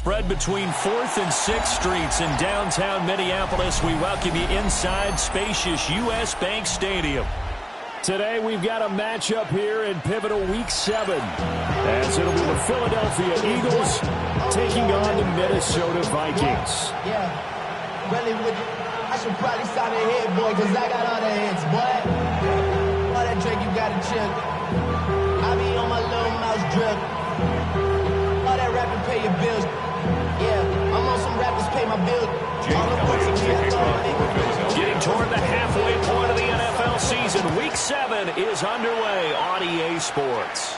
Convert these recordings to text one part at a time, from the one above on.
spread between 4th and 6th Streets in downtown Minneapolis. We welcome you inside spacious U.S. Bank Stadium. Today we've got a matchup here in pivotal Week 7, as it'll be the Philadelphia Eagles taking on the Minnesota Vikings. Yeah, really, I should probably sign a head, boy, because I got all the heads, boy. All that drink, you got to chill. I be on my little mouse drip. All that rapping, pay your bills. Yeah, I'm on some rappers, pay my bills. Getting toward the halfway point of the NFL season, Week 7 is underway on EA Sports.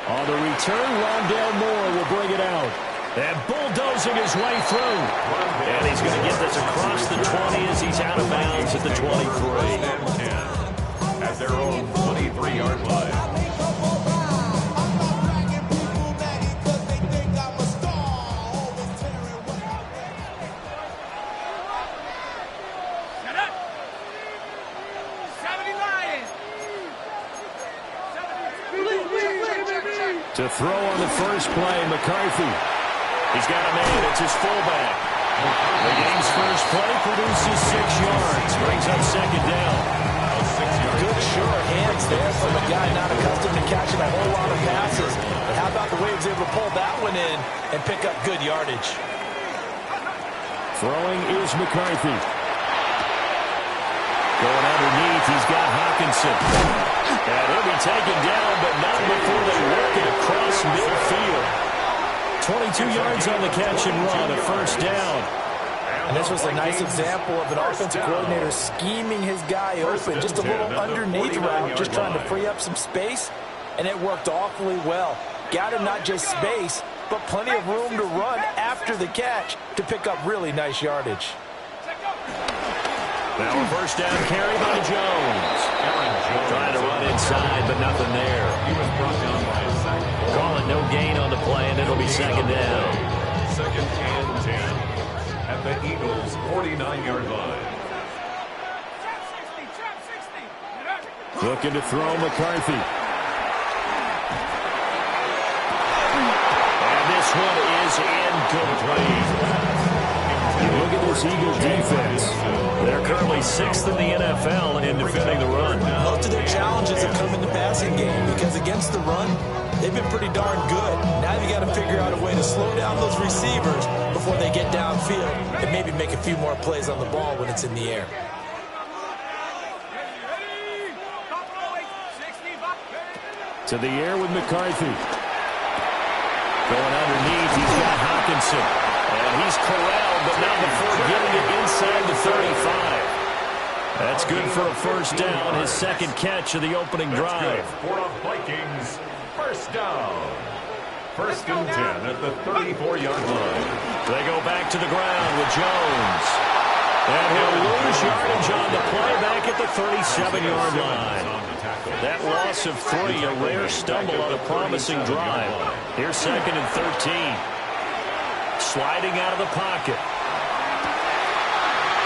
On the return, Rondale Moore will bring it out. And bulldozing his way through. And he's going to get this across the 20 as he's out of bounds at the 23. At their own 23-yard line. To throw on the first play, McCarthy. He's got a man. It's his fullback. The game's first play produces 6 yards. Brings up second down. Good, sure hands there from a guy not accustomed to catching a whole lot of passes. But how about the way he was able to pull that one in and pick up good yardage? Throwing is McCarthy. Going underneath, he's got Hawkinson. And he'll be taken down, but not before they work it across midfield. 22 yards on the catch and run, a first down. And this was a nice example of an offensive coordinator scheming his guy open. Just a little underneath route, just trying to free up some space, and it worked awfully well. Got him not just space, but plenty of room to run after the catch to pick up really nice yardage. Now a first down carry by Jones. Trying to run inside, but nothing there. He was brought down by a sack. Calling no gain on the play, and it'll be second down. Second and 10 at the Eagles' 49-yard line. Looking to throw McCarthy. And this one is incomplete. Look at this Eagles defense. They're currently 6th in the NFL in defending the run. Most of their challenges have come in the passing game because against the run, they've been pretty darn good. Now you got to figure out a way to slow down those receivers before they get downfield and maybe make a few more plays on the ball when it's in the air. To the air with McCarthy. Going underneath, he's got Hawkinson. And he's corralled, but not before getting it inside the 35. That's good for a first down, his second catch of the opening drive. For the Vikings, first down. First and 10 at the 34-yard line. They go back to the ground with Jones. And he'll lose yardage on the play back at the 37-yard line. That loss of 3, a rare stumble on a promising drive. Here's second and 13. Sliding out of the pocket.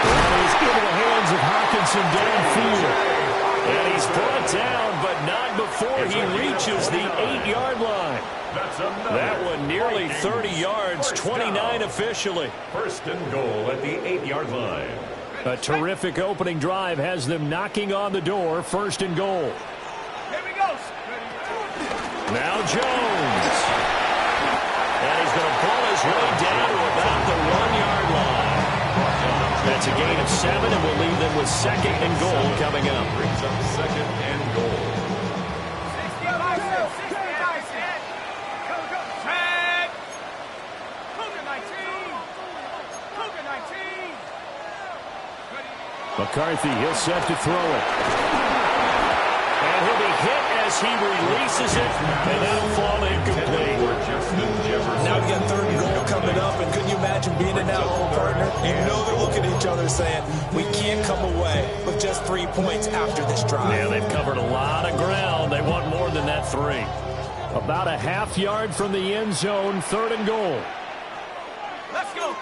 And he's into the hands of Hawkinson downfield. And he's brought down, but not before he reaches the 8-yard line. That one nearly 30 yards, 29 officially. First and goal at the 8-yard line. A terrific opening drive has them knocking on the door, first and goal. Here we go. Now Jones. And he's going to pull his way down to about the 1-yard line. That's a gain of 7, and we'll leave them with second and goal coming up. Brings up second and goal. 60. McCarthy, he'll set to throw it. And he'll be hit as he releases it, and that'll fall incomplete. Now we got third and goal coming up, and couldn't you imagine being in that hole, partner? You know they're looking at each other saying, we can't come away with just 3 points after this drive. Yeah, they've covered a lot of ground. They want more than that 3. About a half yard from the end zone, third and goal. Let's go.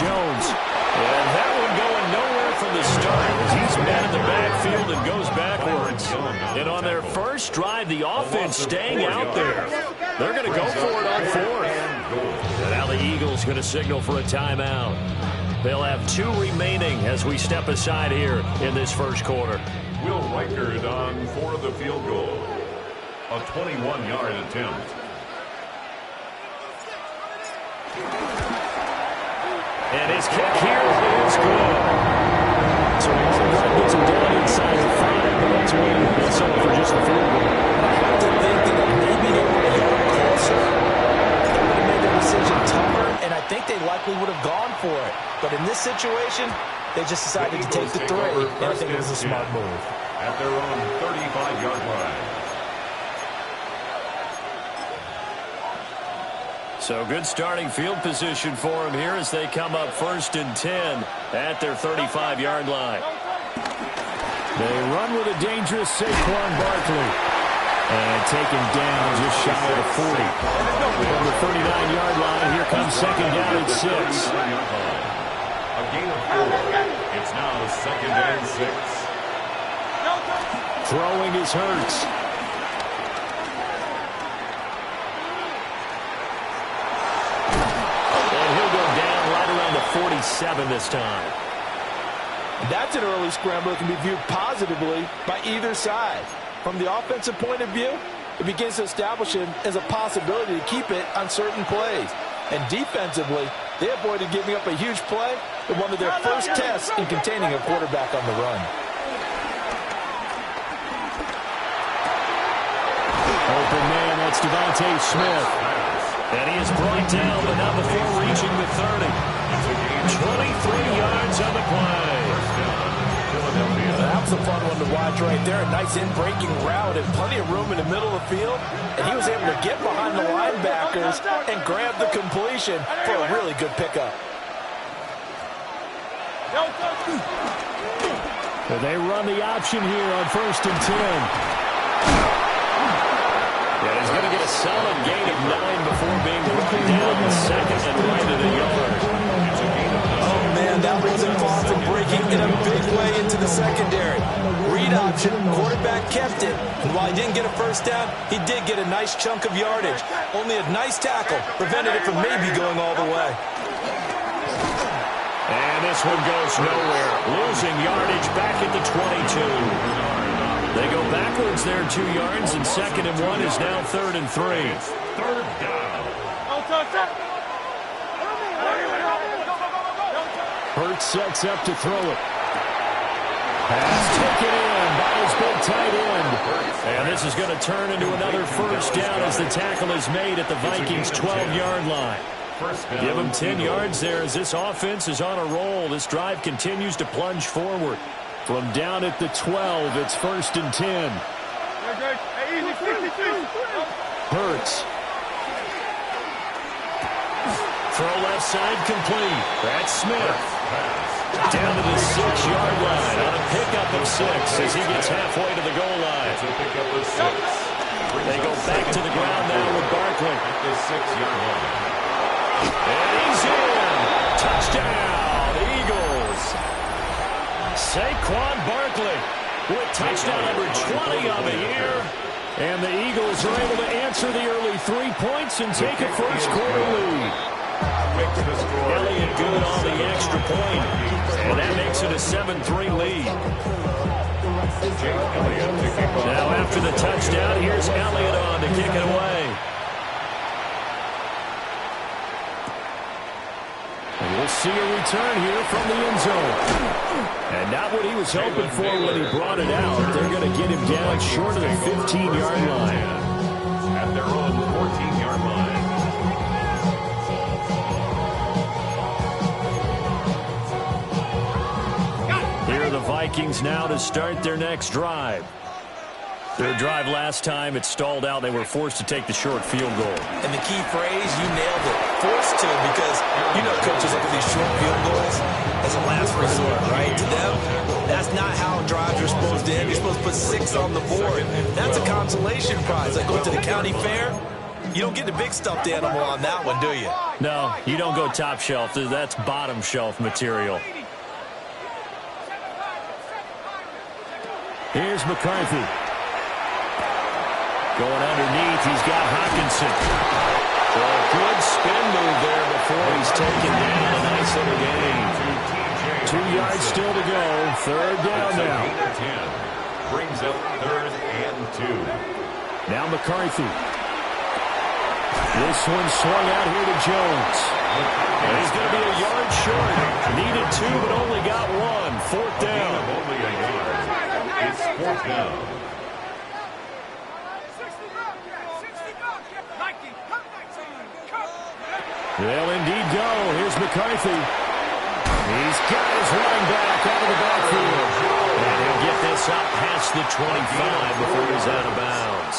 Jones. And that one going nowhere from the start. He's man in the backfield and goes backwards. And on their first drive, the offense staying out there. They're going to go for it on fourth. And now the Eagles going to signal for a timeout. They'll have 2 remaining as we step aside here in this first quarter. Will Reichard on for the field goal. A 21-yard attempt. And his kick here is good. So he gets him down inside the 5, but that's where he'll settle for just the field goal. I have to think that maybe they were a yard closer. They would have made their decision tougher, and I think they likely would have gone for it. But in this situation, they just decided to take the 3, and I think it was a smart move. At their own 35-yard line. So good starting field position for them here as they come up 1st and 10 at their 35-yard line. They run with a dangerous Saquon Barkley. And taken down just shy of the 40. From the 39-yard line, here comes 2nd down at 6. A gain of 4. It's now 2nd and 6. Throwing is Hurts. And he'll go down right around the 47 this time. That's an early scramble that can be viewed positively by either side. From the offensive point of view, it begins to establish it as a possibility to keep it on certain plays. And defensively, they avoided giving up a huge play in one of their first tests in containing a quarterback on the run. Open man, that's Devontae Smith. And he is brought down, but not before reaching the 30. 23 yards on the play. That was a fun one to watch right there. A nice in-breaking route and plenty of room in the middle of the field. And he was able to get behind the linebackers and grab the completion for a really good pickup. They run the option here on 1st and 10. Yeah, he's going to get a solid gain of 9 before being brought down the 2nd and right at a yard. Oh, man, that wasn't far from breaking in a big way into the secondary. Read option, quarterback kept it. And while he didn't get a first down, he did get a nice chunk of yardage. Only a nice tackle prevented it from maybe going all the way. And this one goes nowhere. Losing yardage back at the 22. They go backwards there 2 yards, and 2nd and 1 is now 3rd and 3. 3rd down. Hurts sets up to throw it. Pass taken in by his big tight end. And this is going to turn into another 1st down as the tackle is made at the Vikings' 12-yard line. Give them 10 yards there as this offense is on a roll. This drive continues to plunge forward. From down at the 12, it's 1st and 10. Hurts. Throw left side complete. That's Smith. Down to the 6-yard line on a pickup of 6 as he gets halfway to the goal line. It's a pickup of 6. They go back to the ground now with Barkley. At the 6-yard line. And he's in. Touchdown, Eagles. Saquon Barkley with touchdown number 20 on the year. And the Eagles are able to answer the early 3 points and take a first quarter lead. Elliott good on the extra point. And that makes it a 7-3 lead. Now after the touchdown, here's Elliott on to kick it away. And we'll see a return here from the end zone. And not what he was hoping for when he brought it out. They're going to get him down short of the 15-yard line. At their own 14-yard line. Here are the Vikings now to start their next drive. Their drive last time, it stalled out. They were forced to take the short field goal. And the key phrase, you nailed it. Forced to, because, you know, coaches look at these short field goals as a last resort, right? To them, that's not how drives are supposed to end. You're supposed to put 6 on the board. That's a consolation prize. Like going to the county fair, you don't get the big stuffed animal on that one, do you? No, you don't go top shelf. That's bottom shelf material. Here's McCarthy. Going underneath, he's got Hockenson. Well, a good spin move there before he's taken down. A nice little gain. 2 yards still to go. Third down now. Brings up 3rd and 2. Now McCarthy. This one swung out here to Jones. And he's going to be a yard short. Needed 2, but only got 1. 4th down. Only a yard. It's 4th down. They'll indeed go. Here's McCarthy. He's got his running back out of the backfield. And he'll get this up past the 25 before he's out of bounds.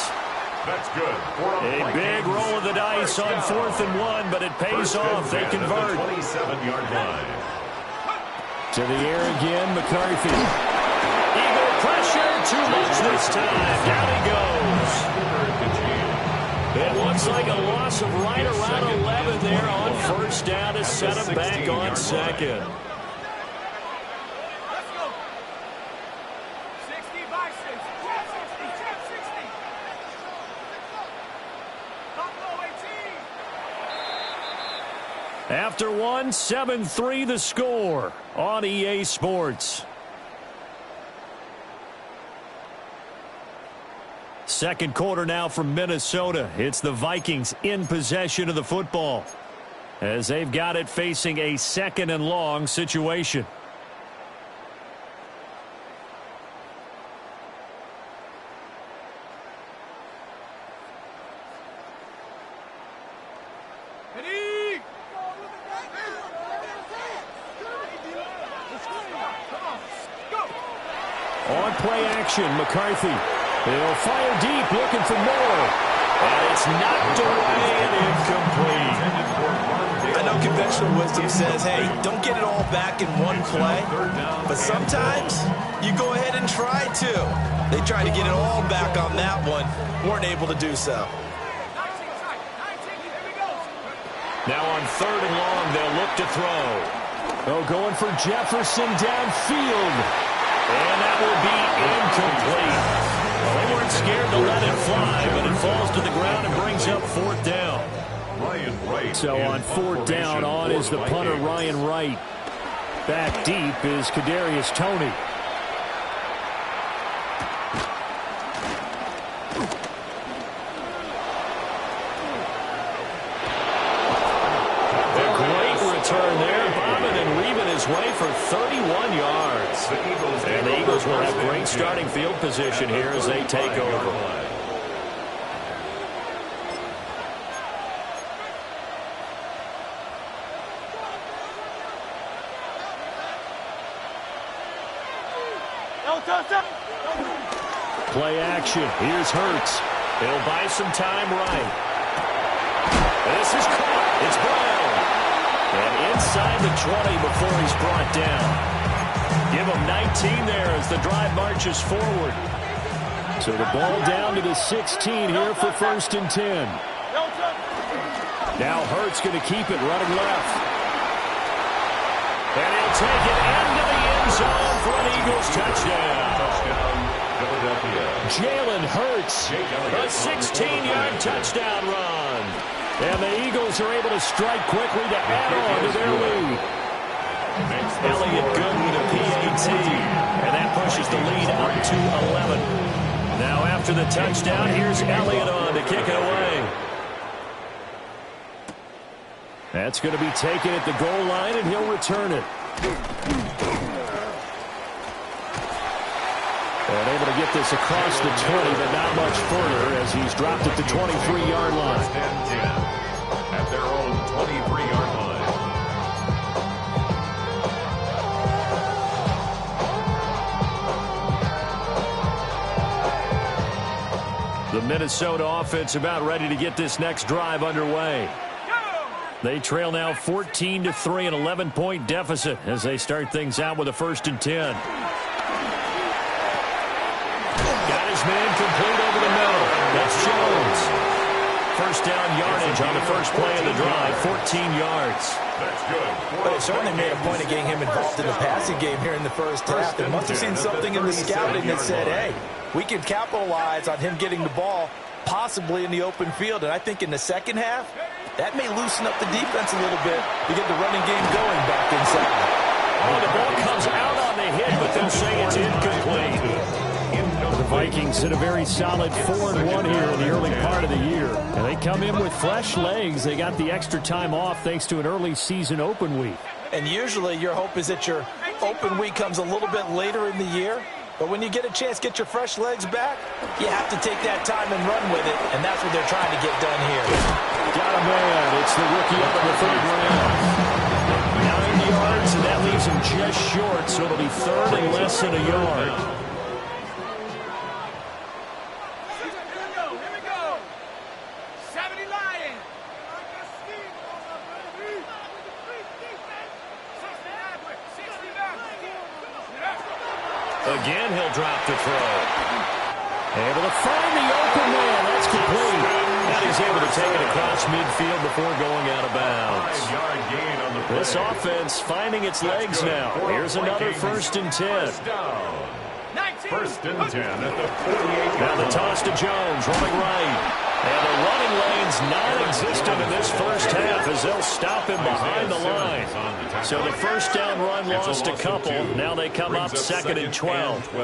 That's good. A big roll of the dice on 4th and 1, but it pays off. They convert. 27-yard line. To the air again, McCarthy. Eagle pressure, too much this time. Down he goes. It looks like a loss of right around 11 there on 1st down to set him back on 2nd. After 1, 7-3 the score on EA Sports. Second quarter now from Minnesota. It's the Vikings in possession of the football as they've got it facing a 2nd and long situation. On play action, McCarthy. He'll fire deep, looking for more. And it's knocked away and incomplete. I know conventional wisdom says, hey, don't get it all back in one play. But sometimes you go ahead and try to. They tried to get it all back on that one. Weren't able to do so. Now on 3rd and long, they'll look to throw. Oh, going for Jefferson downfield. And that will be incomplete. Well, they weren't scared to let it fly, but it falls to the ground and brings up 4th down. So on 4th down, on is the punter, Ryan Wright. Back deep is Kadarius Toney. A great return there, bombing and weaving his way for 31 yards. And the Eagles will have great starting field position here as they take over. Play action. Here's Hurts. He'll buy some time right. This is caught. It's Brown. And inside the 20 before he's brought down. Give him 19 there as the drive marches forward. So the ball down to the 16 here for 1st and 10. Now Hurts going to keep it running left. And he'll take it into the end zone for an Eagles touchdown. Jalen Hurts, a 16-yard touchdown run. And the Eagles are able to strike quickly to add on to their lead. Elliott good with a PAT, and that pushes the lead up to 11. Now after the touchdown, here's Elliott on to kick it away. That's going to be taken at the goal line, and he'll return it. And able to get this across the 20, but not much further as he's dropped at the 23-yard line. At their own 23-yard line. The Minnesota offense about ready to get this next drive underway. They trail now 14-3, an 11-point deficit as they start things out with a 1st and 10. Got his man complete over the middle. That's Jones. 1st down yardage Jones on the first play of the drive, 14 yards. That's good. But it certainly made a point of getting him involved in the passing game here in the first half. They must have seen something in the scouting that said, hey, we can capitalize on him getting the ball possibly in the open field. And I think in the second half, that may loosen up the defense a little bit to get the running game going back inside. Oh, the ball comes out on the hit, but they'll say it's incomplete. The Vikings hit a very solid 4-1 here in the early part of the year. And they come in with fresh legs. They got the extra time off thanks to an early season open week. And usually your hope is that your open week comes a little bit later in the year. But when you get a chance to get your fresh legs back, you have to take that time and run with it. And that's what they're trying to get done here. Got a man. It's the rookie out of the third round. 9 yards, and that leaves him just short. So it'll be third and less than a yard. Again, he'll drop the throw. Able to find the open man. That's complete. And he's able to take it across midfield before going out of bounds. 5-yard gain on the play. This offense finding its legs now. Here's another 1st and 10. First and 10 at the 48. Now the toss to Jones, running right. And the running lane's non-existent in this first half as they'll stop him behind the line. So the first down run lost a couple. Now they come up 2nd and 12.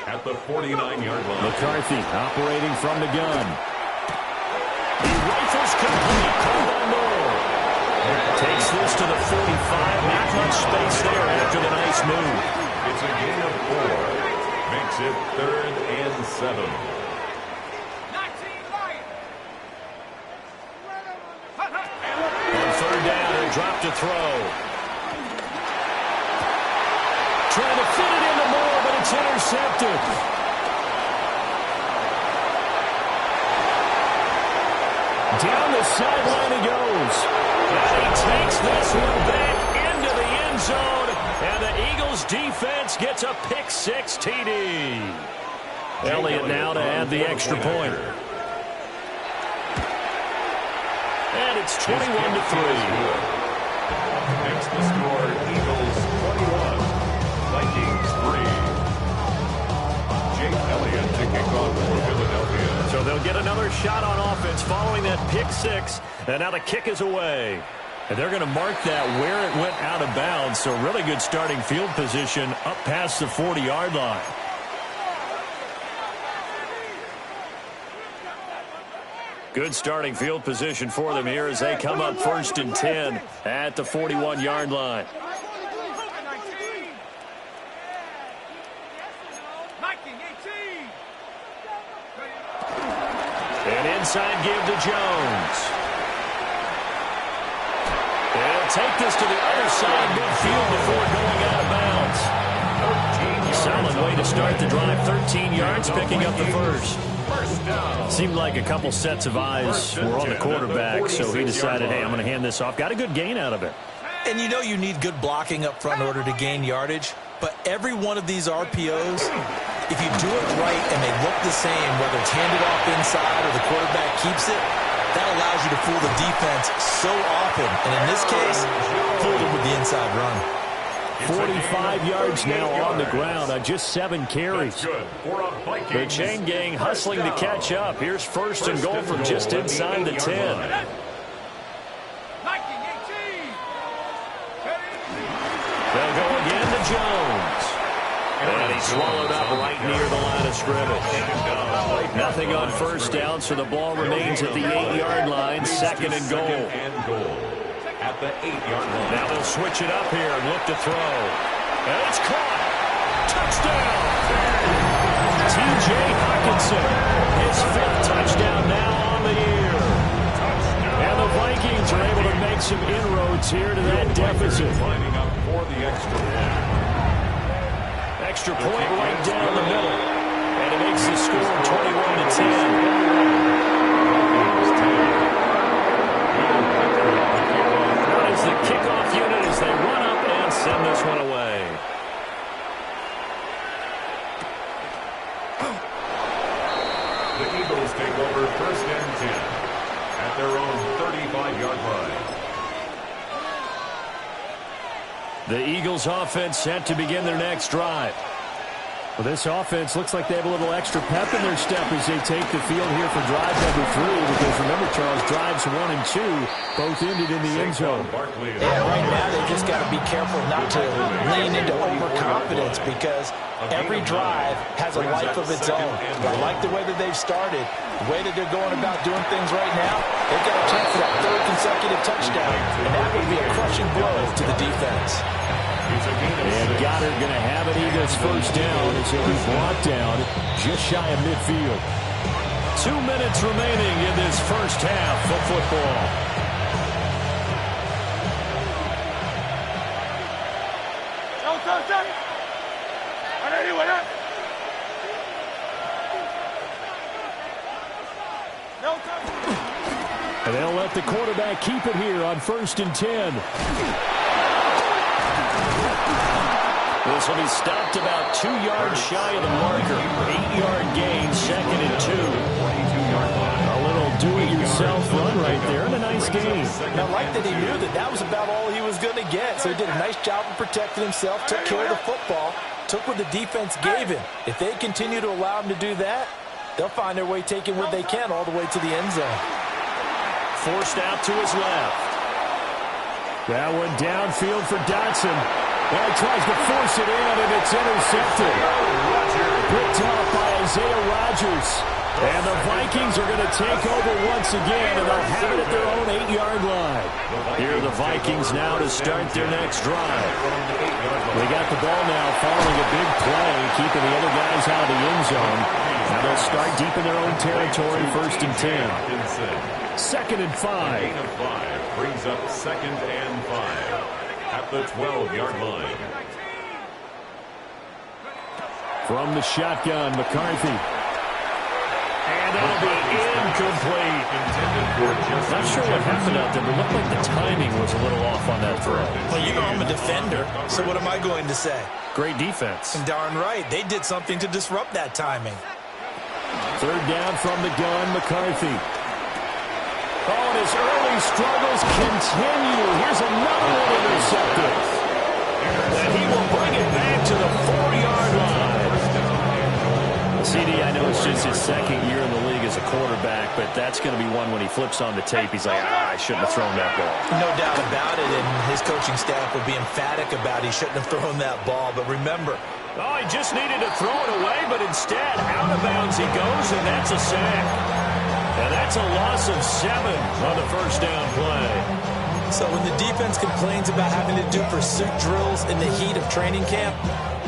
At the 49-yard line. McCarthy operating from the gun. He rifles complete. Caught by Moneyl. Takes this to the 45. Not much space there after the nice move. It's a gain of 4. Makes it 3rd and 7. On 3rd down, he'll drop to throw. Trying to fit it into Moore, but it's intercepted. Down the sideline he goes. And he takes this one back into the end zone. And the Eagles defense gets a pick-6 TD. Elliott now to add the extra point. And it's 21-3. Next to score, Eagles 21, Vikings 3. Jake Elliott to kick off for Philadelphia. So they'll get another shot on offense following that pick-6. And now the kick is away. And they're going to mark that where it went out of bounds. So really good starting field position up past the 40-yard line. Good starting field position for them here as they come up 1st and 10 at the 41-yard line. An inside give to Jones. He'll take this to the other side midfield before going out of bounds. Solid way to start the drive. 13 yards, picking up the first. Seemed like a couple sets of eyes were on the quarterback, so he decided, hey, I'm going to hand this off. Got a good gain out of it. And you know you need good blocking up front in order to gain yardage, but every one of these RPOs, if you do it right and they look the same, whether it's handed off inside or the quarterback keeps it, that allows you to fool the defense so often. And in this case, fooled them with the inside run. 45 yards now on the ground on just 7 carries. The chain gang hustling to catch up. Here's 1st and goal from just inside the 10. They'll go again to Jones. And he's swallowed up right near the line of scrimmage. Nothing on 1st down, so the ball remains at the 8-yard line. 2nd and goal. At the 8-yard line. Now they'll switch it up here and look to throw. And it's caught. Touchdown. T.J. Hockenson. His 5th touchdown now on the year. And the Vikings are able to make some inroads here to that deficit. Lining up for the extra point. Extra point right down the middle. And it makes the score 21-10. The kickoff unit as they run up and send this one away. The Eagles take over 1st and 10 at their own 35-yard line. The Eagles offense set to begin their next drive. Well, this offense looks like they have a little extra pep in their step as they take the field here for drive number 3. Because remember, Charles, drives 1 and 2 both ended in the end zone. Yeah, right now they just got to be careful not to lean into overconfidence because every drive has a life of its own. I like the way that they've started, the way that they're going about doing things right now. They've got a chance for that 3rd consecutive touchdown, and that would be a crushing blow to the defense. And Goddard going to have an Eagles first down as he'll be brought down just shy of midfield. 2 minutes remaining in this first half of football. And they'll let the quarterback keep it here on 1st and 10. This will be stopped about 2 yards shy of the marker. 8-yard gain, 2nd and 2. A little do-it-yourself run right there, and a nice gain. And I like that he knew that that was about all he was going to get. So he did a nice job of protecting himself, took care of the football, took what the defense gave him. If they continue to allow him to do that, they'll find their way taking what they can all the way to the end zone. Forced out to his left. That one downfield for Dotson. Well, he tries to force it in, and it's intercepted. Picked off by Isaiah Rodgers. And the Vikings are going to take over once again, and they'll have it at their own 8-yard line. Here are the Vikings now to start their next drive. They got the ball now following a big play, keeping the other guys out of the end zone. Now they'll start deep in their own territory, 1st and 10. 2nd and 5. Gain of 5 brings up 2nd and 5 at the 12-yard line. From the shotgun, McCarthy. And it'll be incomplete. Not sure what happened out there, but it looked like the timing was a little off on that throw. Well, you know I'm a defender, so what am I going to say? Great defense. And darn right, they did something to disrupt that timing. 3rd down from the gun, McCarthy. Oh, and his early struggles continue. Here's another one intercepted. And he will bring it back to the 4-yard line. CD, I know it's just his 2nd year in the league as a quarterback, but that's going to be one when he flips on the tape. He's like, I shouldn't have thrown that ball. No doubt about it, and his coaching staff would be emphatic about he shouldn't have thrown that ball. But remember, he just needed to throw it away, but instead, out of bounds he goes, and that's a sack. And that's a loss of 7 on the first down play. So when the defense complains about having to do pursuit drills in the heat of training camp,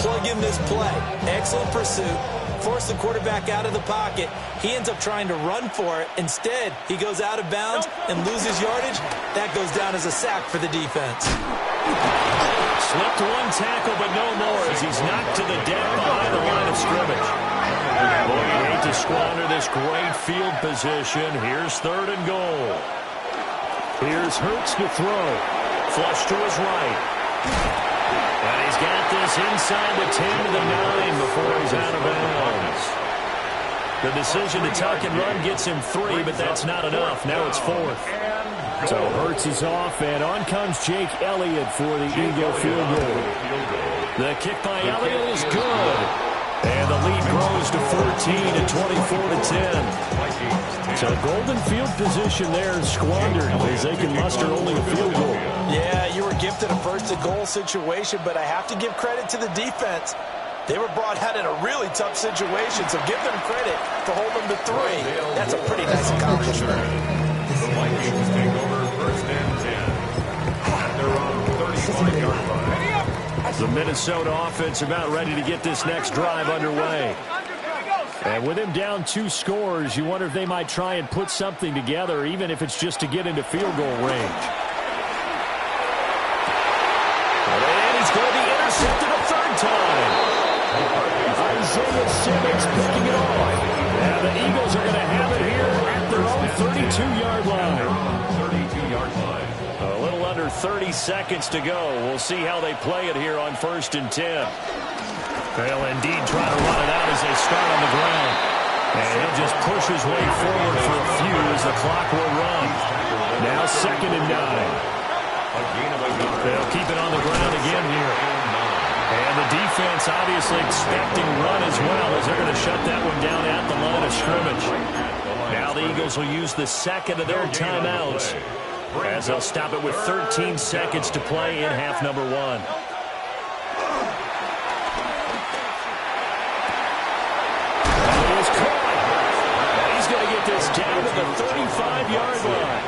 plug in this play. Excellent pursuit. Force the quarterback out of the pocket. He ends up trying to run for it. Instead, he goes out of bounds and loses yardage. That goes down as a sack for the defense. Slipped one tackle, but no more as he's knocked to the deck behind the line of scrimmage. Boy, you hate to squander this great field position. Here's 3rd and goal. Here's Hurts to throw. Flush to his right. And he's got this inside the 10 to the 9 before he's out of bounds. The decision to tuck and run gets him 3, but that's not enough. Now it's 4th. So Hurts is off, and on comes Jake Elliott for the Eagle field goal. The kick by Elliott is good. And the lead grows to 14 and 24-10. So golden field position there squandered as they can muster only a field goal. Yeah, you were gifted a first-and-goal situation, but I have to give credit to the defense. They were brought out in a really tough situation, so give them credit for holding them to 3. That's a pretty nice accomplishment. The Vikings take over 1st and 10 at their own 35-yard line. The Minnesota offense about ready to get this next drive underway. And with him down 2 scores, you wonder if they might try and put something together, even if it's just to get into field goal range. And he's going to be intercepted a 3rd time. Isaiah Simmons picking it off. And the Eagles are going to have it here at their own 32-yard line. 32-yard line. A little under 30 seconds to go. We'll see how they play it here on 1st and 10. They'll indeed try to run it out as they start on the ground. And he'll just push his way forward for a few as the clock will run. Now 2nd and 9. They'll keep it on the ground again here. And the defense obviously expecting run as well as they're going to shut that one down at the line of scrimmage. Now the Eagles will use the second of their timeouts as they'll stop it with 13 seconds to play in half number 1. And he is caught. And he's going to get this down to the 35-yard line.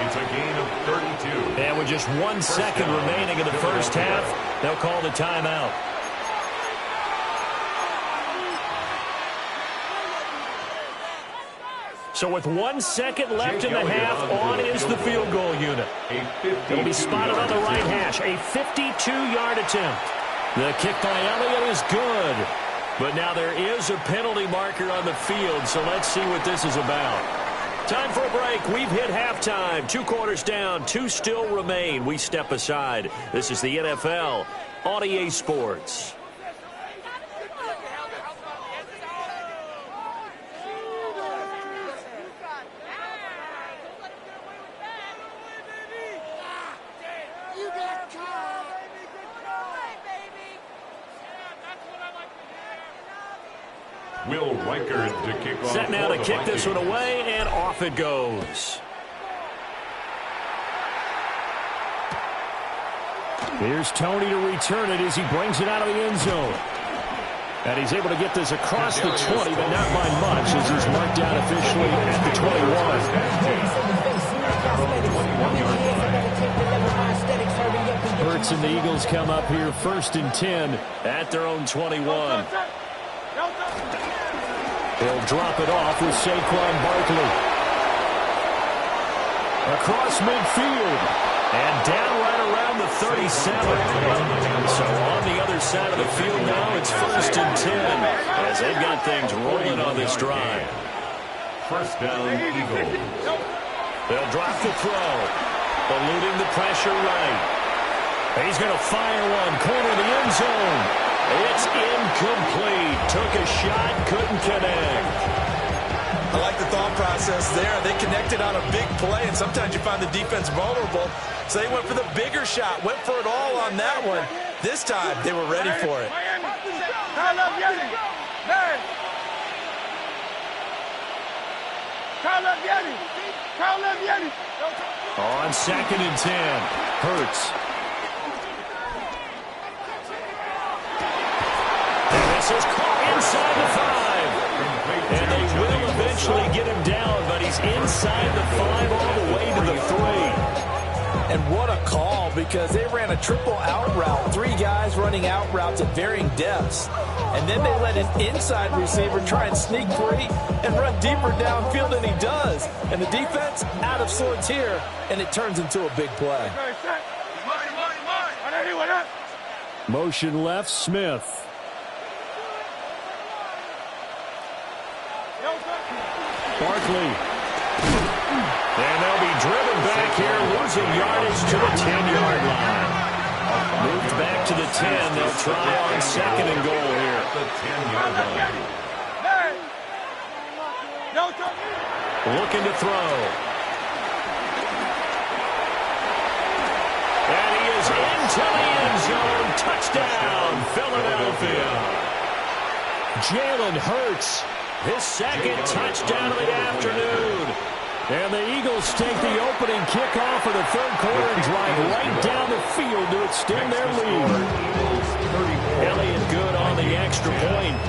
It's a gain of 32. And with just 1 second remaining in the first half, they'll call the timeout. So with 1 second left in the half, on is the field goal unit. It'll be spotted on the right hash. A 52-yard attempt. The kick by Elliott is good. But now there is a penalty marker on the field, so let's see what this is about. Time for a break. We've hit halftime. 2 quarters down. 2 still remain. We step aside. This is the NFL on EA Sports. Will Riker to kick off. Set now to kick this one away, and off it goes. Here's Tony to return it as he brings it out of the end zone. And he's able to get this across the 20, but not by much as he's marked down officially at the 21. Hurts and the Eagles come up here 1st and 10 at their own 21. They'll drop it off with Saquon Barkley. Across midfield. And down right around the 37. So on the other side of the field now, it's 1st and 10 as they've got things rolling on this drive. First down, Eagles. They'll drop the throw. Eluding the pressure right. He's going to fire one. Corner of the end zone. It's incomplete. Took a shot, couldn't connect. I like the thought process there. They connected on a big play, and sometimes you find the defense vulnerable. So they went for the bigger shot, went for it all on that one. This time, they were ready for it. On 2nd and 10, Hurts. This is caught inside the 5. And they will eventually get him down, but he's inside the 5 all the way to the 3. And what a call, because they ran a triple out route. 3 guys running out routes at varying depths. And then they let an inside receiver try and sneak free and run deeper downfield than he does. And the defense out of sorts here, and it turns into a big play. Motion left, Smith. Barkley. And they'll be driven back here, losing yardage to the 10-yard line. Moved back to the 10. They'll try on 2nd and goal here. The 10-yard line. Looking to throw. And he is into the end zone. Touchdown, Philadelphia. Jalen Hurts. His 2nd touchdown of the afternoon. And the Eagles take the opening kickoff of the 3rd quarter and drive right down the field to extend their lead. Elliott good on the extra point.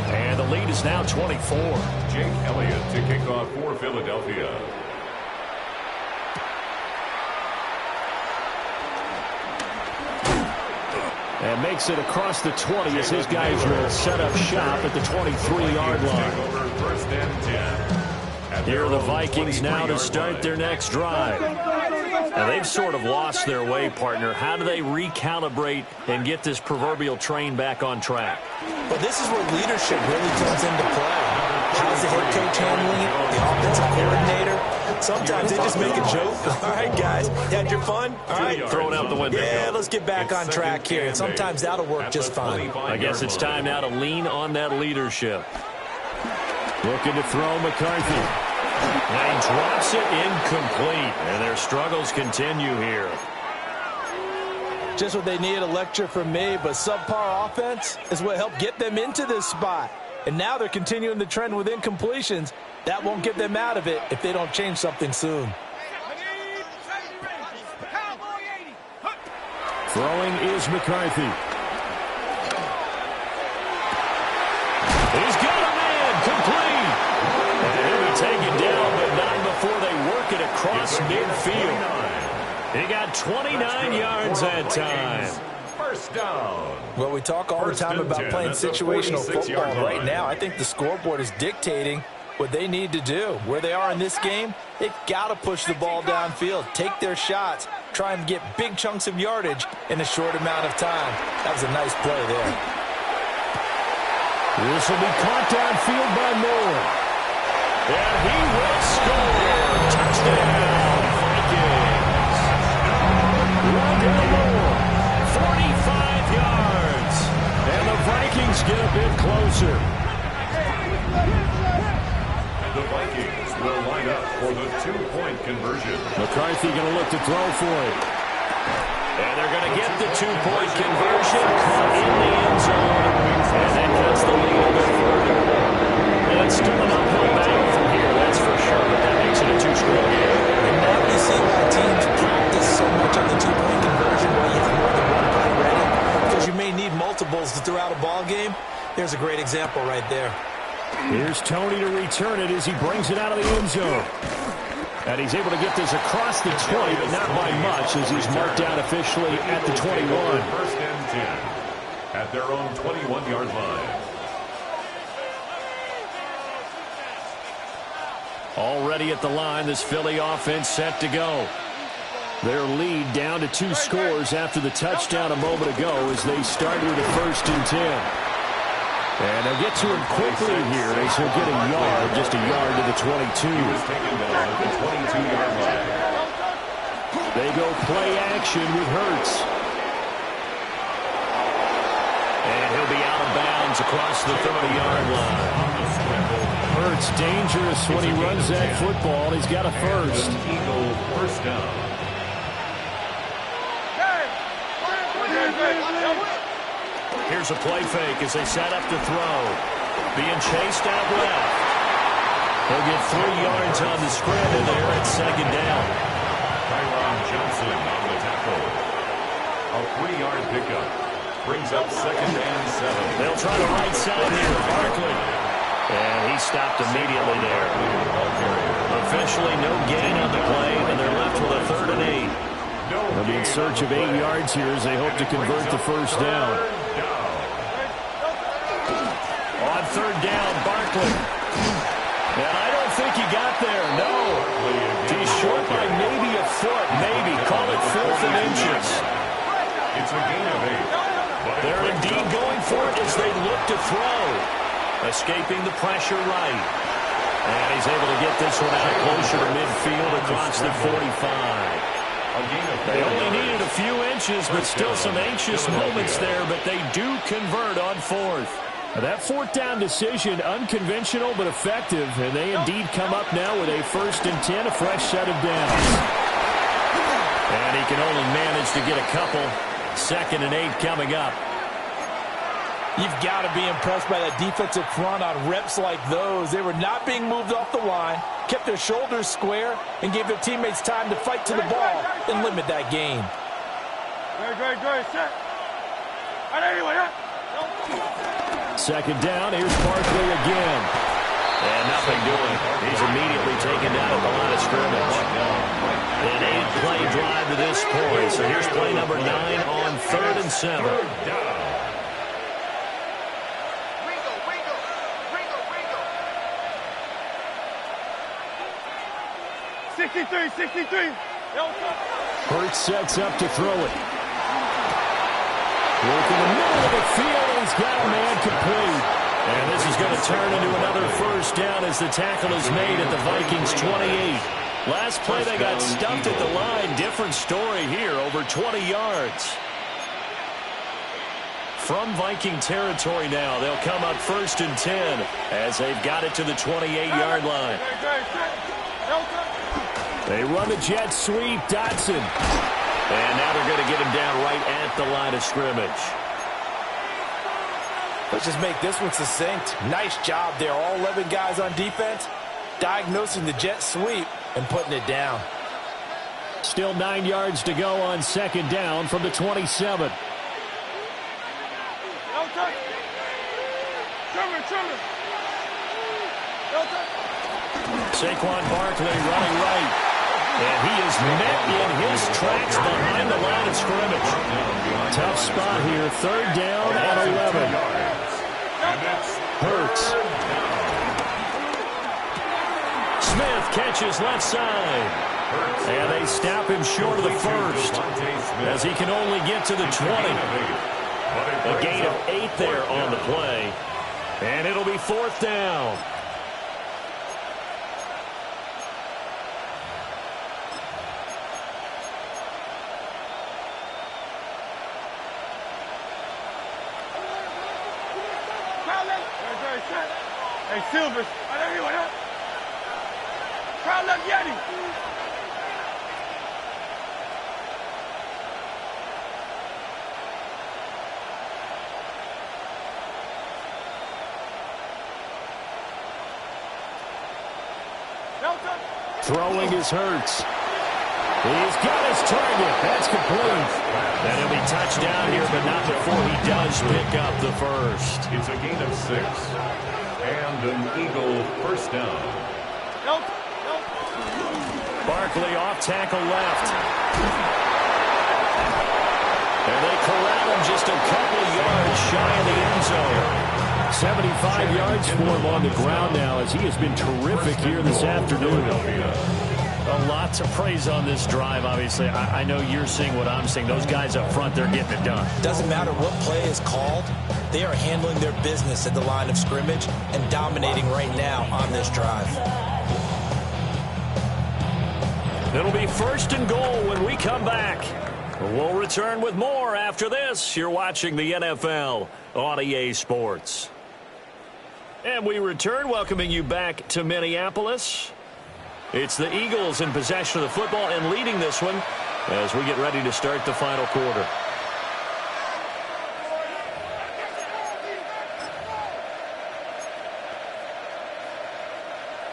And the lead is now 24. Jake Elliott to kick off for Philadelphia. And makes it across the 20 as his guys will set up shop at the 23-yard line. First and 10. Here are the Vikings now to start their next drive. Now they've sort of lost their way, partner. How do they recalibrate and get this proverbial train back on track? But this is where leadership really comes into play. How's the head coach handling it? The offensive coordinator? Sometimes they just make a joke. All right, guys, had your fun? All right, Throw it out the window. Yeah, let's get back on track here. And sometimes that'll work just fine. I guess it's time now to lean on that leadership. Looking to throw McCarthy. And he drops it incomplete. And their struggles continue here. Just what they needed, a lecture from me, but subpar offense is what helped get them into this spot. And now they're continuing the trend with incompletions. That won't get them out of it if they don't change something soon. Throwing is McCarthy. He's got a man complete. And he'll be taken down, but not before they work it across midfield. He got 29 yards that time. First down. Well, we talk all the time about playing situational football. Right now, I think the scoreboard is dictating what they need to do. Where they are in this game, they've got to push the ball downfield, take their shots, try and get big chunks of yardage in a short amount of time. That was a nice play there. This will be caught downfield by Moore. And he will score. Touchdown, Vikings. Rondell Moore, 45 yards. And the Vikings get a bit closer. The Vikings will line up for the two-point conversion. McCarthy going to look to throw for it. And they're going to get the two-point conversion caught in the end zone. And that cuts the lead a bit further. And it's still an uphill battle from here, that's for sure. But that makes it a two-score game. And now we see why teams practice so much on the two-point conversion while you have more than one play ready. Because you may need multiples to throw out a ball game. There's a great example right there. Here's Tony to return it as he brings it out of the end zone. And he's able to get this across the 20, but not by much as he's marked down officially at the 21. First and 10 at their own 21-yard line. Already at the line, this Philly offense set to go. Their lead down to 2 scores after the touchdown a moment ago as they start with a 1st and 10. And they'll get to him quickly here as he'll get a yard, just a yard to the 22. He was taken down at the 22-yard line. They go play action with Hurts. And he'll be out of bounds across the 30-yard line. Hurts dangerous when he runs that football. He's got a first. Eagle first down. Here's a play fake as they set up to throw. Being chased out left. He'll get 3 yards on the scramble there at 2nd down. Tyron Johnson on the tackle. A 3-yard pickup. Brings up 2nd and 7. They'll try the right side here. Barkley. And he stopped immediately there. Officially no gain on the play, and they're left with a 3rd and 8. They'll be in search of 8 yards here as they hope to convert the first down. On 3rd down, Barkley. And I don't think he got there, no. He's short by maybe a foot, maybe. Call it 4th and inches. It's a gain of 8. They're indeed going for it as they look to throw. Escaping the pressure right. And he's able to get this one out closer to midfield across the 45. They only needed a few inches, but still some anxious moments there, but they do convert on 4th. That 4th down decision, unconventional but effective, and they indeed come up now with a 1st and 10, a fresh set of downs. And he can only manage to get a couple. 2nd and 8 coming up. You've got to be impressed by that defensive front on reps like those. They were not being moved off the line, kept their shoulders square, and gave their teammates time to fight to the ball and limit that gain. Good. Set. 2nd down, here's Barkley again. And nothing doing. He's immediately taken down at the line of scrimmage. An 8-play drive to this point. So here's play number 9 on 3rd and 7. 63. Hurts sets up to throw it. Work in the middle of the field, and he's got a man complete. And this is going to turn into another 1st down as the tackle is made at the Vikings 28. Last play they got stuffed at the line. Different story here, over 20 yards. from Viking territory now. They'll come up 1st and 10 as they've got it to the 28-yard line. They run the jet sweep. Dotson. And now they're going to get him down right at the line of scrimmage. Let's just make this one succinct. Nice job there. All 11 guys on defense diagnosing the jet sweep and putting it down. Still 9 yards to go on 2nd down from the 27. Saquon Barkley running right. And he is met in his tracks behind the line of scrimmage. Tough spot here. 3rd down and 11. Hurts. Smith catches left side. And they stop him short of the 1st as he can only get to the 20. A gain of 8 there on the play. And it'll be 4th down. Hey, Silvers. I know you want that. Crowd left Yeti. Throwing is Hurts. He's got his target. That's complete. And he'll be touched down here, but not before he does pick up the 1st. It's a gain of 6. And an Eagle 1st down. Barkley off tackle left. And they corral him just a couple of yards shy of the end zone. 75 yards for him on the ground now as he has been terrific here this afternoon. A lot to praise on this drive, obviously. I know you're seeing what I'm seeing. Those guys up front, they're getting it done. Doesn't matter what play is called. They are handling their business at the line of scrimmage and dominating right now on this drive. It'll be 1st and goal when we come back. We'll return with more after this. You're watching the NFL on EA Sports. And we return, welcoming you back to Minneapolis. It's the Eagles in possession of the football and leading this one as we get ready to start the final quarter.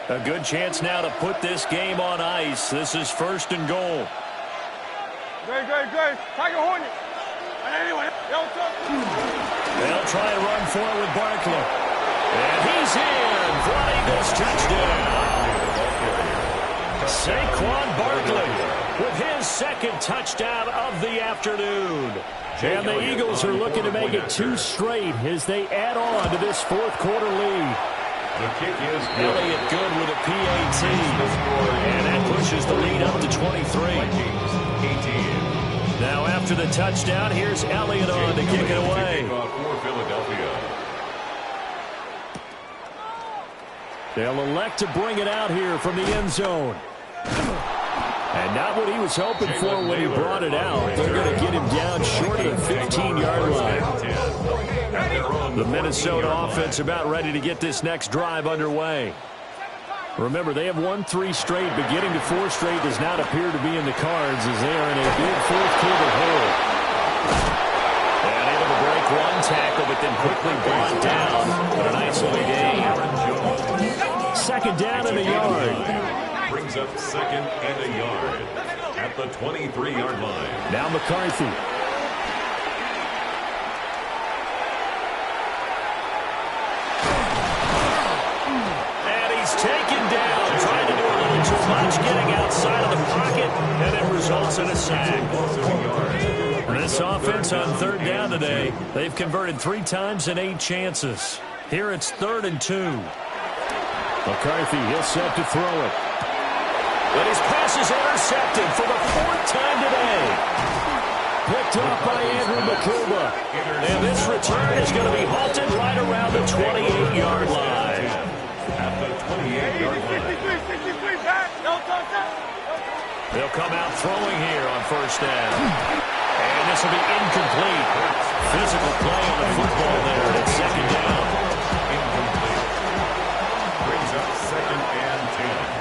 A good chance now to put this game on ice. This is 1st and goal. Great. Tiger Hornet. They'll try and run for it with Barkley. And he's in for an Eagles touchdown. Saquon Barkley with his 2nd touchdown of the afternoon. And the Eagles are looking to make it 2 straight as they add on to this 4th quarter lead. The kick is good. Elliott good with a PAT. And that pushes the lead up to 23. Now after the touchdown, here's Elliott on to kick it away. For Philadelphia. They'll elect to bring it out here from the end zone. And not what he was hoping for when he brought it out. They're going to get him down short of the 15-yard line. The Minnesota offense about ready to get this next drive underway. Remember, they have won 3 straight, but getting to 4 straight does not appear to be in the cards as they are in a big 4th quarter hole. And able to break one tackle, but then quickly brought down. But a nice little gain. 2nd down and a yard. Brings up 2nd and a yard at the 23-yard line. Now McCarthy. Taken down, trying to do a little too much, getting outside of the pocket, and it results in a sack. This offense on 3rd down today, they've converted 3 times in 8 chances. Here it's 3rd and 2. McCarthy, he'll set to throw it. And his pass is intercepted for the 4th time today. Picked up by Andrew McCuba. And this return is going to be halted right around the 28-yard line. They'll come out throwing here on 1st down. And this will be incomplete. Physical play on the football there. It's second down. Incomplete. Brings up second and 10.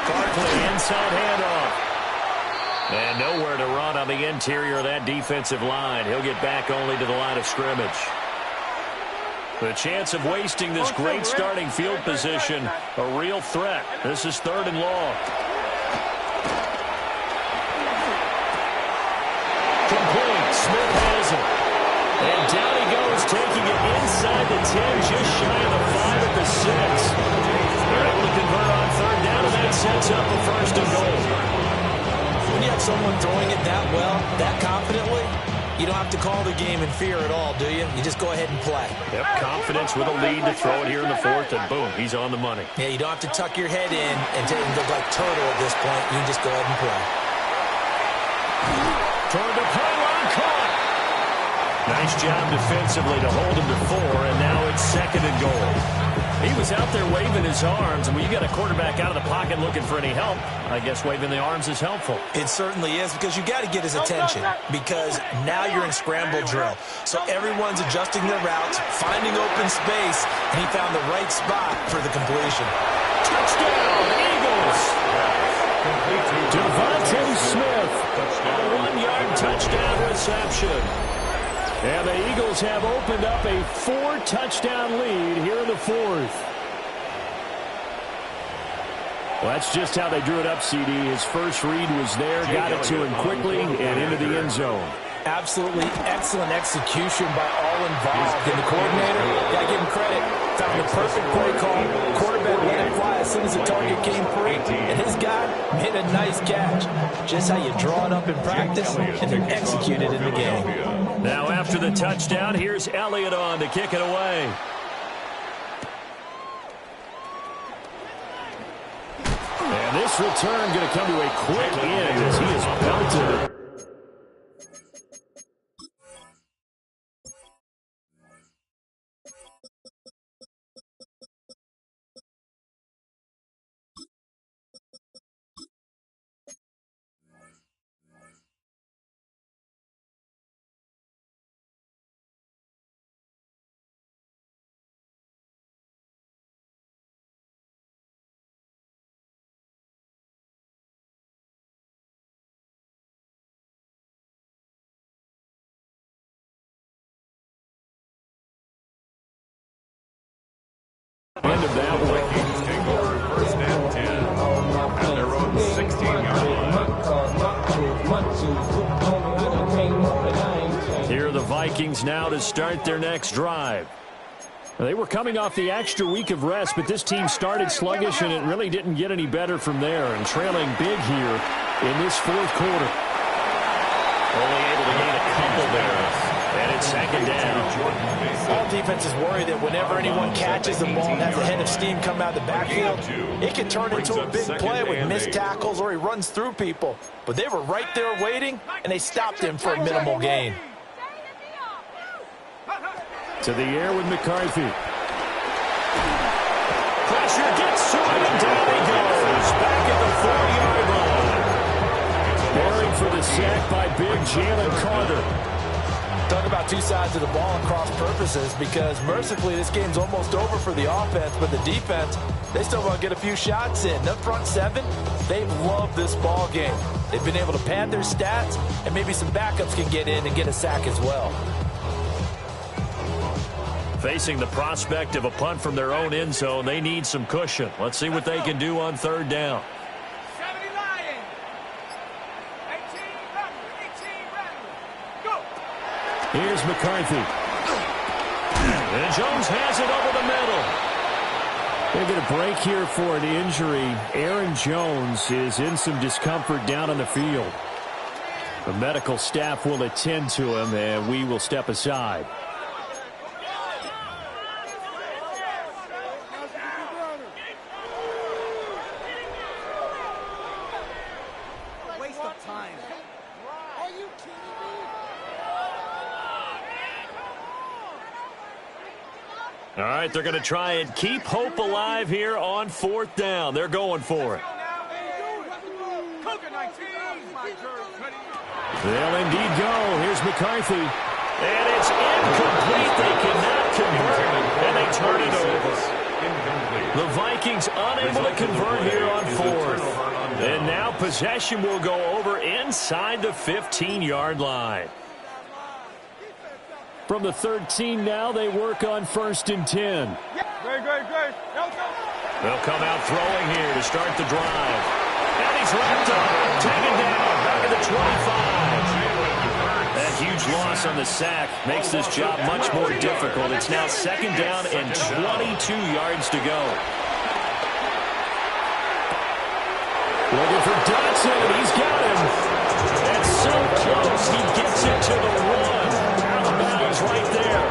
Barkley inside handoff. And nowhere to run on the interior of that defensive line. He'll get back only to the line of scrimmage. The chance of wasting this great starting field position, a real threat. This is 3rd and long. Complete. Smith has it. And down he goes, taking it inside the 10, just shy of the 5 at the 6. They're able to convert on 3rd down, and that sets up a 1st and goal. When you have someone throwing it that well, that confidently, you don't have to call the game in fear at all, do you? You just go ahead and play. Yep, confidence with a lead to throw it here in the 4th, and boom, he's on the money. Yeah, you don't have to tuck your head in and look like turtle at this point. You can just go ahead and play. Toward the pylon, caught. Nice job defensively to hold him to 4, and now it's 2nd and goal. He was out there waving his arms, and when you got a quarterback out of the pocket looking for any help, I guess waving the arms is helpful. It certainly is, because you got to get his attention, because now you're in scramble drill. So everyone's adjusting their routes, finding open space, and he found the right spot for the completion. Touchdown, Eagles! Devontae Smith, a 1-yard touchdown reception. And the Eagles have opened up a 4-touchdown lead here in the 4th. Well, that's just how they drew it up, CD. His first read was there, got it to him quickly, and into the end zone. Absolutely excellent execution by all involved. And the coordinator, got to give him credit, found the perfect play call. Quarterback let it fly as soon as the target came free. And his guy made a nice catch. Just how you draw it up in practice and then execute it in the game. Now after the touchdown, here's Elliott on to kick it away. And this return going to come to a quick end as he is belted. End of that one. Vikings take over 1st and 10 at their own 16-yard line. Here are the Vikings now to start their next drive. They were coming off the extra week of rest, but this team started sluggish, and it really didn't get any better from there, and trailing big here in this 4th quarter. Only able to gain a couple there, and it's 2nd down. All defenses worry that whenever anyone catches the ball and has a head of steam come out of the backfield, it can turn into a big play with missed tackles or he runs through people. But they were right there waiting, and they stopped him for a minimal gain. To the air with McCarthy. Pressure gets to him, and down he goes. Back at the 4-yard line. Bearing for the sack by big Jalen Carter. Talk about two sides of the ball and cross purposes, because mercifully this game's almost over for the offense, but the defense, they still want to get a few shots in. The front 7, they've loved this ball game. They've been able to pad their stats, and maybe some backups can get in and get a sack as well. Facing the prospect of a punt from their own end zone, they need some cushion. Let's see what they can do on 3rd down. Here's McCarthy. And Jones has it over the middle. They're going to break here for an injury. Aaron Jones is in some discomfort down on the field. The medical staff will attend to him, and we will step aside. All right, they're going to try and keep hope alive here on 4th down. They're going for it. They'll indeed go. Here's McCarthy. And it's incomplete. They cannot convert, and they turn it over. The Vikings unable to convert here on fourth. And now possession will go over inside the 15-yard line. From the 13 now, they work on 1st and 10. Great. They'll come out throwing here to start the drive. And he's wrapped up, taken down, back at the 25. That huge loss on the sack makes this job much more difficult. It's now 2nd down and 22 yards to go. Looking for Dotson. He's got him. That's so close. He gets it to the 1. Out of bounds right there.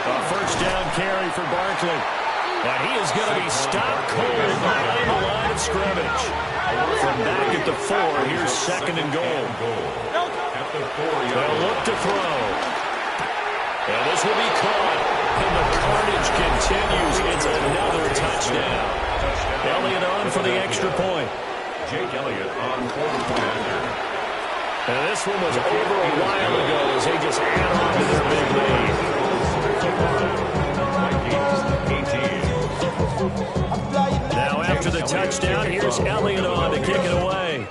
A 1st down carry for Barkley. And he is going to be stopped cold behind the line of scrimmage. From back at the 4, here's 2nd and goal. They'll look to throw. And this will be caught. And the carnage continues. It's another touchdown. Elliott on for the extra point. Jake Elliott on for the point. And this one was over a while ago as they just add on to their big lead. Now after the touchdown, here's Elliott on to kick it away.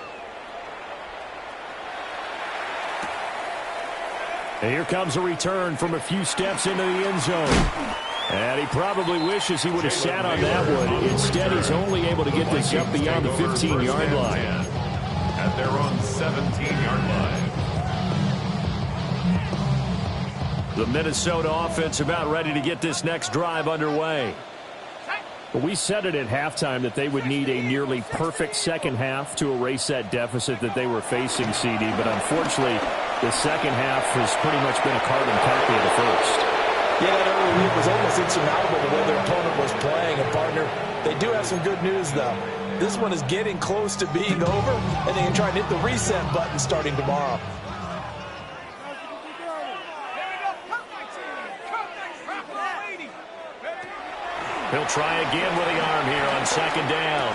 And here comes a return from a few steps into the end zone. And he probably wishes he would have sat on that one. Instead, he's only able to get this up beyond the 15-yard line. At their own 17-yard line. The Minnesota offense about ready to get this next drive underway. But we said it at halftime that they would need a nearly perfect second half to erase that deficit that they were facing, CD. But unfortunately, the second half has pretty much been a carbon copy of the first. Yeah, that early lead was almost insurmountable the way their opponent was playing. And, partner, they do have some good news, though. This one is getting close to being over, and they can try and hit the reset button starting tomorrow. He'll try again with the arm here on 2nd down.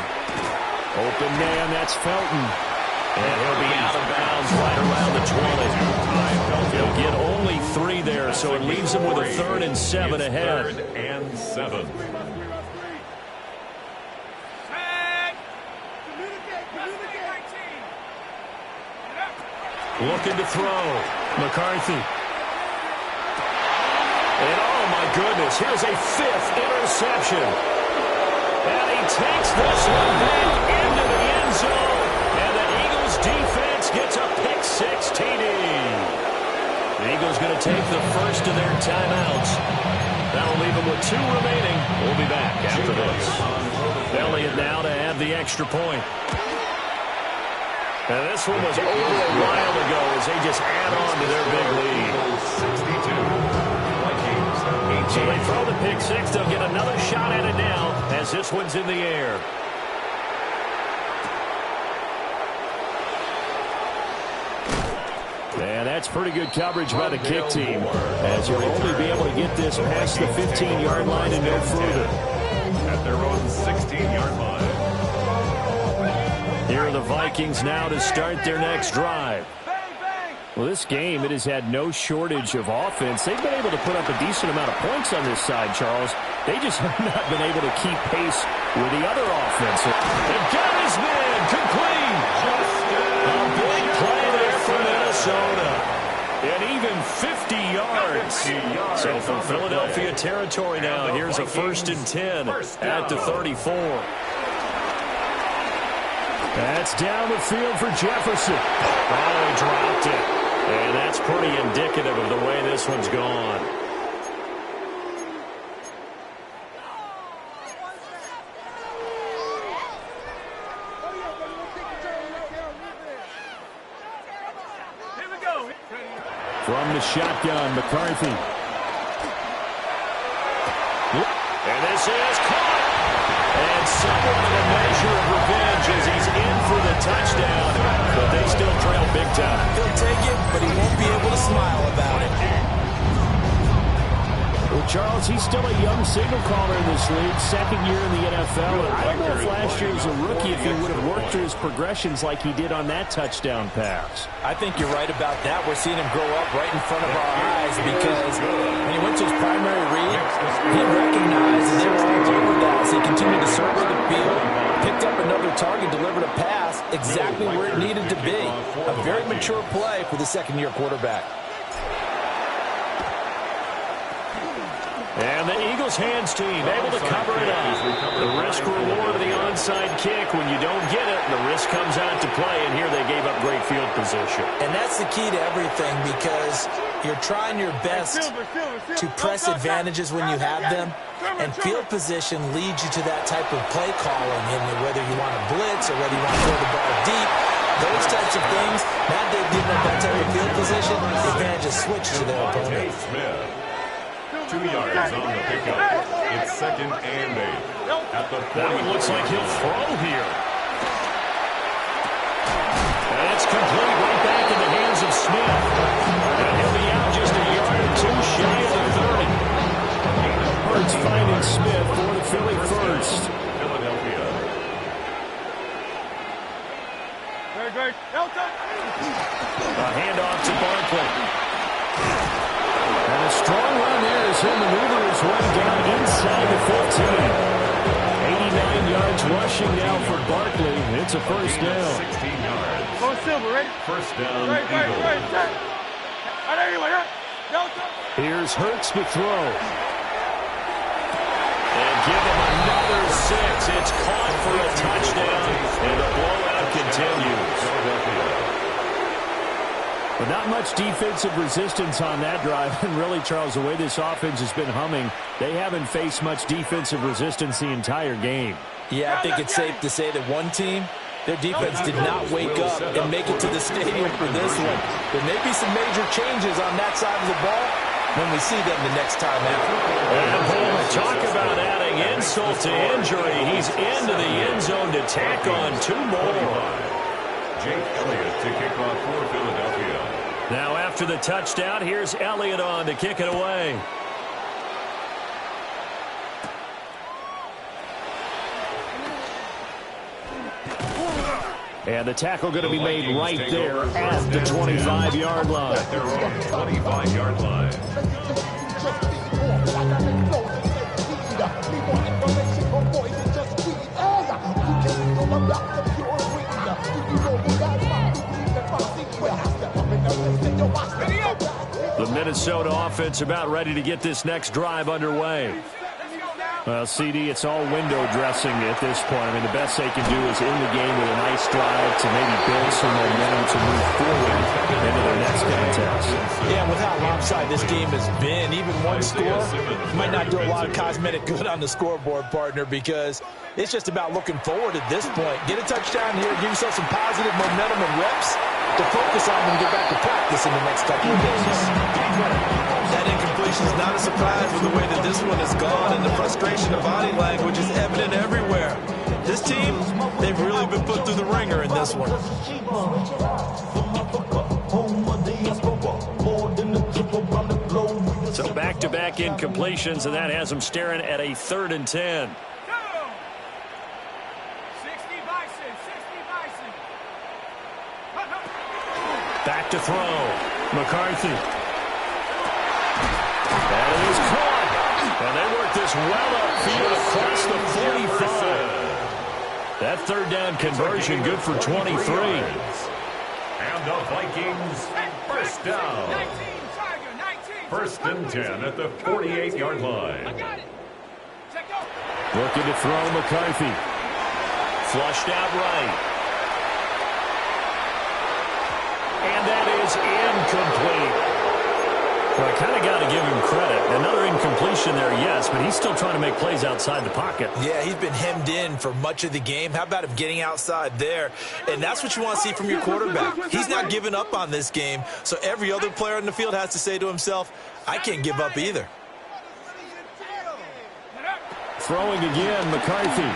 Open man, that's Felton. And he'll be out of bounds right around the 20. He'll get only 3 there, so it leaves him with a 3rd and 7 ahead. 3rd and 7. Looking to throw. McCarthy. And oh my goodness, here's a 5th interception. And he takes this one back into the end zone. And the Eagles defense gets a pick-6 TD. The Eagles going to take the first of their timeouts. That'll leave them with 2 remaining. We'll be back after this. Elliott now to add the extra point. And this one was over a while ago as they just add on to their big lead. 62. So they throw the pick-6. They'll get another shot at it now as this one's in the air. And that's pretty good coverage by the kick team, as you'll only be able to get this past the 15-yard line and no further. At their own 16-yard line. Here are the Vikings now to start their next drive. Well, this game, it has had no shortage of offense. They've been able to put up a decent amount of points on this side, Charles. They just have not been able to keep pace with the other offense. They've got his man complete. A big play there for Minnesota. And even 50 yards. So from Philadelphia territory now, here's a 1st and 10 at the 34. That's down the field for Jefferson. Oh, he dropped it. And that's pretty indicative of the way this one's gone. Here we go. From the shotgun, McCarthy. And this is caught. And somewhat of a measure of revenge as he's in for the touchdown. But they still trail big time. He'll take it, but he won't be able to smile about it. Well, Charles, he's still a young signal caller in this league, second year in the NFL. And I don't know if last year as a rookie, if he would have worked through his progressions like he did on that touchdown pass. I think you're right about that. We're seeing him grow up right in front of our eyes because when he went to his primary read, he recognized that they were all over that as he continued to survey the field, picked up another target, delivered a pass exactly where it needed to be. A very mature play for the second-year quarterback. And the Eagles hands team able to cover it up. The risk-reward of the onside kick. When you don't get it, the risk comes out to play, and here they gave up great field position. And that's the key to everything because you're trying your best to press advantages when you have them, and field position leads you to that type of play calling, and whether you want to blitz or whether you want to throw the ball deep, those types of things. Now they've given up that type of field position, the advantage is switched to their opponent. 2 yards on the pickup. It's 2nd and 8. At the 40. That one looks like he'll throw here. And it's complete right back in the hands of Smith. And he'll be out just a yard or two shy of the 30. Hurts finding Smith for the Philly first. Philadelphia. Great. A handoff to Barkley. And a strong run there as he'll maneuver his way down inside the 15. 89 yards rushing now for Barkley. It's a first down. 16 yards. Go Silver, ready? First down, Right, Eagles. set. Here's Hurts to throw. And give him another 6. It's caught for a touchdown. And the blowout continues. But not much defensive resistance on that drive. And really, Charles, the way this offense has been humming, they haven't faced much defensive resistance the entire game. Yeah, I think it's safe to say that one team, their defense did not wake up and make it to the stadium for this one. There may be some major changes on that side of the ball when we see them the next time out. And boy, talk about adding insult to injury. He's into the end zone to tack on 2 more. Jake Elliott to kick off for Philadelphia. Now after the touchdown, here's Elliott on to kick it away. And the tackle going to be made right there at the 25-yard line. At their own 25-yard line. The Minnesota offense about ready to get this next drive underway. Well, CD, it's all window dressing at this point. I mean, the best they can do is in the game with a nice drive to maybe build some momentum to move forward into their next contest. Yeah, with how lopsided this game has been, even one score might not do a lot of cosmetic good on the scoreboard, partner, because it's just about looking forward at this point. Get a touchdown here, give yourself some positive momentum and reps to focus on and get back to practice in the next couple of days. That incompletion is not a surprise with the way that this one has gone, and the frustration of body language is evident everywhere. This team, they've really been put through the ringer in this one. So back-to-back incompletions, and that has them staring at a 3rd and 10. Back to throw. McCarthy. And it is caught. And they work this well upfield across the 45. That 3rd down conversion good for 23. And the Vikings, first down. 1st and 10 at the 48-yard line. Looking to throw McCarthy. Flushed out right. And that is incomplete. Well, I kind of got to give him credit. Another incompletion there, yes, but he's still trying to make plays outside the pocket. Yeah, he's been hemmed in for much of the game. How about him getting outside there? And that's what you want to see from your quarterback. He's not giving up on this game, so every other player in the field has to say to himself, I can't give up either. Throwing again, McCarthy.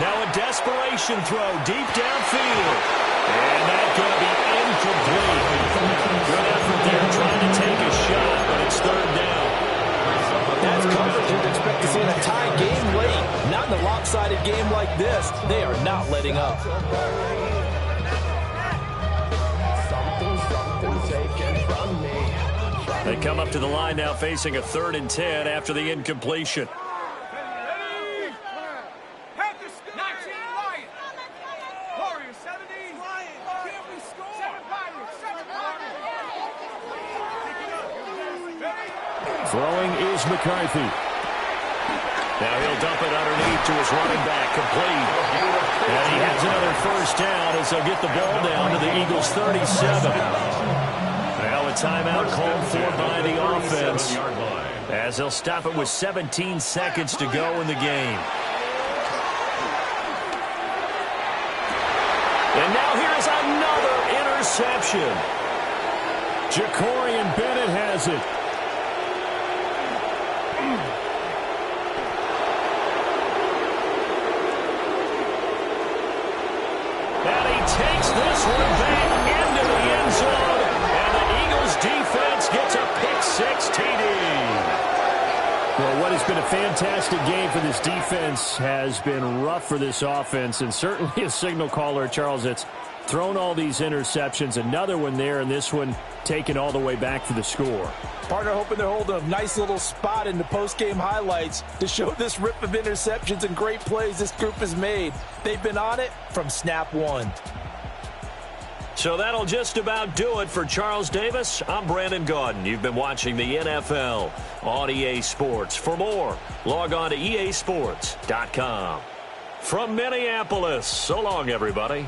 Now a desperation throw deep downfield. And that's going to be incomplete. Good effort there trying to take a shot, but it's 3rd down. a game like this, they are not letting up. They come up to the line now facing a 3rd and 10 after the incompletion. Throwing is McCarthy. Now he'll dump it underneath to his running back, complete. And he has another first down as they'll get the ball down to the Eagles' 37. Now a timeout called for by the offense as they'll stop it with 17 seconds to go in the game. And now here's another interception. Jacorian Bennett has it. And he takes this one back into the end zone. And the Eagles defense gets a pick-6 TD. Well, what has been a fantastic game for this defense has been rough for this offense, and certainly a signal caller, Charles, that's thrown all these interceptions. Another one there, and this one taken all the way back for the score. Partner hoping they're holding a nice little spot in the post-game highlights to show this rip of interceptions and great plays this group has made. They've been on it from snap one. So that'll just about do it for Charles Davis. I'm Brandon Gaudin. You've been watching the NFL on EA Sports. For more, log on to easports.com. From Minneapolis, so long, everybody.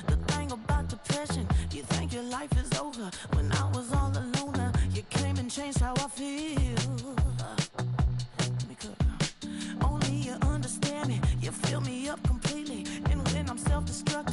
The thing about depression, you think your life is over. When I was all alone, you came and changed how I feel. Only you understand me, you fill me up completely. And when I'm self-destructive,